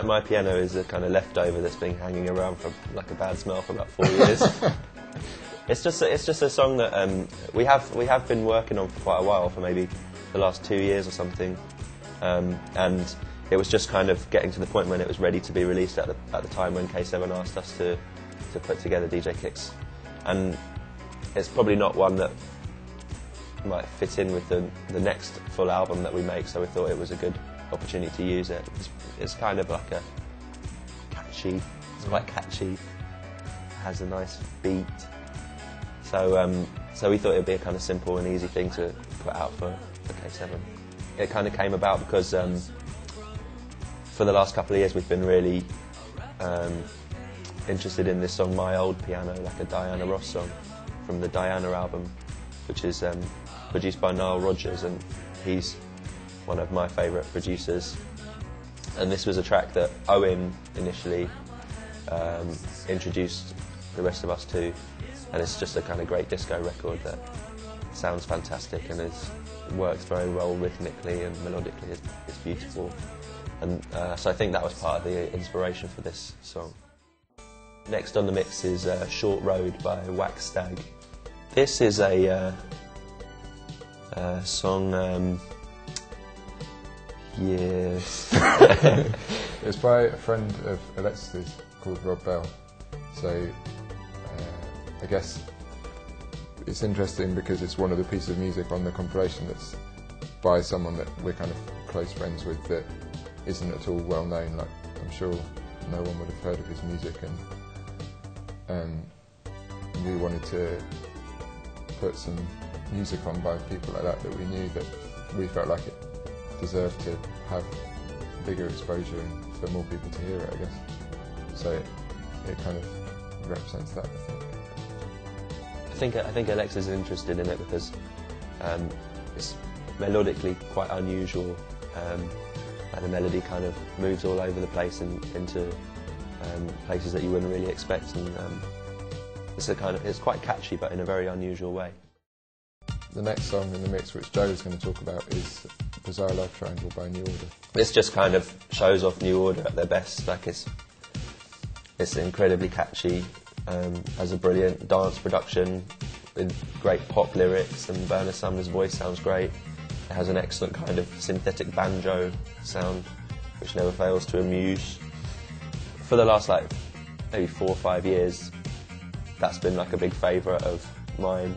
my piano is a kind of leftover that's been hanging around for like a bad smell for about 4 years. It's just a song that we have been working on for quite a while, for maybe the last 2 years or something, and it was just kind of getting to the point when it was ready to be released at the time when K7 asked us to put together DJ Kicks, and it's probably not one that might fit in with the next full album that we make, so we thought it was a good opportunity to use it. It's kind of like it's quite catchy, has a nice beat, so we thought it would be a kind of simple and easy thing to put out for K7. It kind of came about because for the last couple of years we've been really interested in this song My Old Piano, like a Diana Ross song from the Diana album, which is produced by Nile Rodgers, and he's one of my favourite producers. And this was a track that Owen initially introduced the rest of us to, and it's just a kind of great disco record that sounds fantastic and works very well rhythmically and melodically. It's beautiful, and so I think that was part of the inspiration for this song. Next on the mix is Short Road by Wax Stag. This is a song, yes. It's by a friend of Alexis's called Rob Bell. So I guess it's interesting because it's one of the pieces of music on the compilation that's by someone that we're kind of close friends with that isn't at all well known. Like, I'm sure no one would have heard of his music, and we wanted to put some music on by people like that we knew, that we felt like it deserved to have bigger exposure and for more people to hear it, I guess. So it kind of represents that, I think. I think Alexis is interested in it because it's melodically quite unusual. And the melody kind of moves all over the place and into places that you wouldn't really expect, and it's quite catchy, but in a very unusual way. The next song in the mix, which Joe is going to talk about, is Bizarre Love Triangle by New Order. This just kind of shows off New Order at their best. Like, it's incredibly catchy, has a brilliant dance production with great pop lyrics, and Bernard Sumner's voice sounds great. It has an excellent kind of synthetic banjo sound, which never fails to amuse. For the last maybe 4 or 5 years, that's been like a big favourite of mine.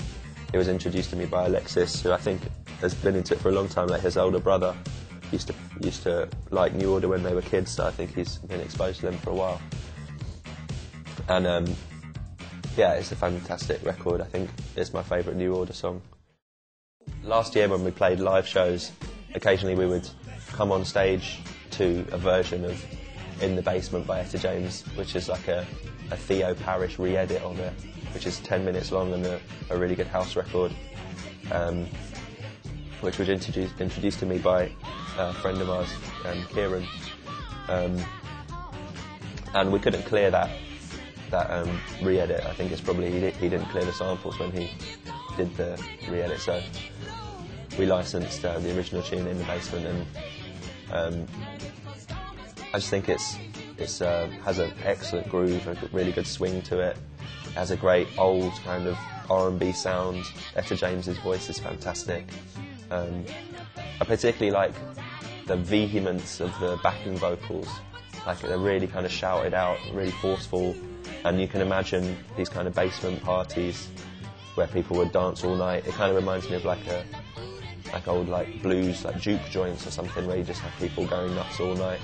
It was introduced to me by Alexis, who I think has been into it for a long time. Like, his older brother used to like New Order when they were kids, so I think he's been exposed to them for a while. And yeah, it's a fantastic record. I think it's my favourite New Order song. Last year when we played live shows, occasionally we would come on stage to a version of In the Basement by Etta James, which is like a Theo Parrish re-edit of it, which is 10 minutes long and a really good house record, which was introduced to me by a friend of ours, Kieran, and we couldn't clear that re-edit. I think it's probably he didn't clear the samples when he did the re-edit, so we licensed the original tune In the Basement, and I just think it has an excellent groove, a really good swing to it. It has a great old kind of R&B sound. Etta James's voice is fantastic. I particularly like the vehemence of the backing vocals. Like, they're really kind of shouted out, really forceful, and you can imagine these kind of basement parties where people would dance all night. It kind of reminds me of like old blues, like juke joints or something, where you just have people going nuts all night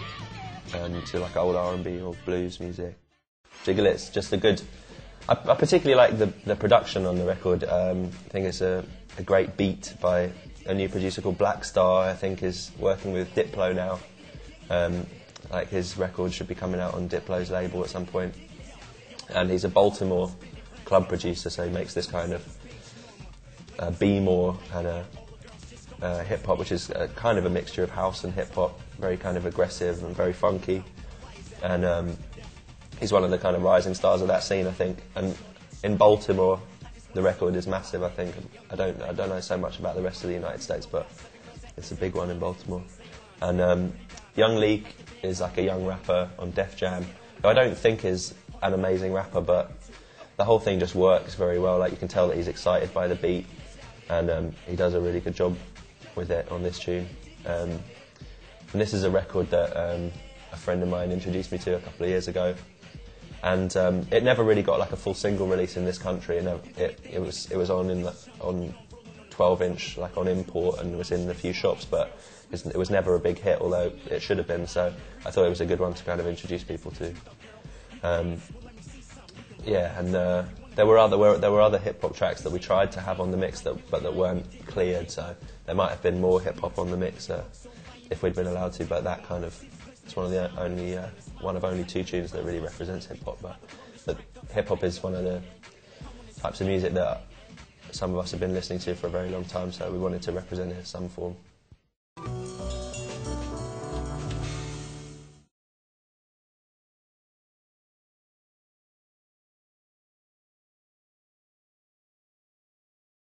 to like old R&B or blues music. Jiggle It's just a good. I particularly like the production on the record. I think it's a great beat by a new producer called Black Star. I think is working with Diplo now. Like, his record should be coming out on Diplo's label at some point. And he's a Baltimore club producer, so he makes this kind of B-more and a hip-hop, which is kind of a mixture of house and hip-hop, very kind of aggressive and very funky. And he's one of the kind of rising stars of that scene, I think. And in Baltimore, the record is massive, I think. I don't know so much about the rest of the United States, but it's a big one in Baltimore. And Young Leak is like a young rapper on Def Jam, who I don't think is an amazing rapper, but the whole thing just works very well. Like, you can tell that he's excited by the beat, and he does a really good job with it on this tune. And this is a record that a friend of mine introduced me to a couple of years ago, and it never really got like a full single release in this country. It was on 12-inch, like on import, and was in a few shops, but it was never a big hit, although it should have been. So I thought it was a good one to kind of introduce people to. There were other hip hop tracks that we tried to have on the mix but that weren't cleared. So there might have been more hip hop on the mix if we'd been allowed to. But that kind of, it's one of only 2 tunes that really represents hip hop. But hip hop is one of the types of music that some of us have been listening to for a very long time. So we wanted to represent it in some form.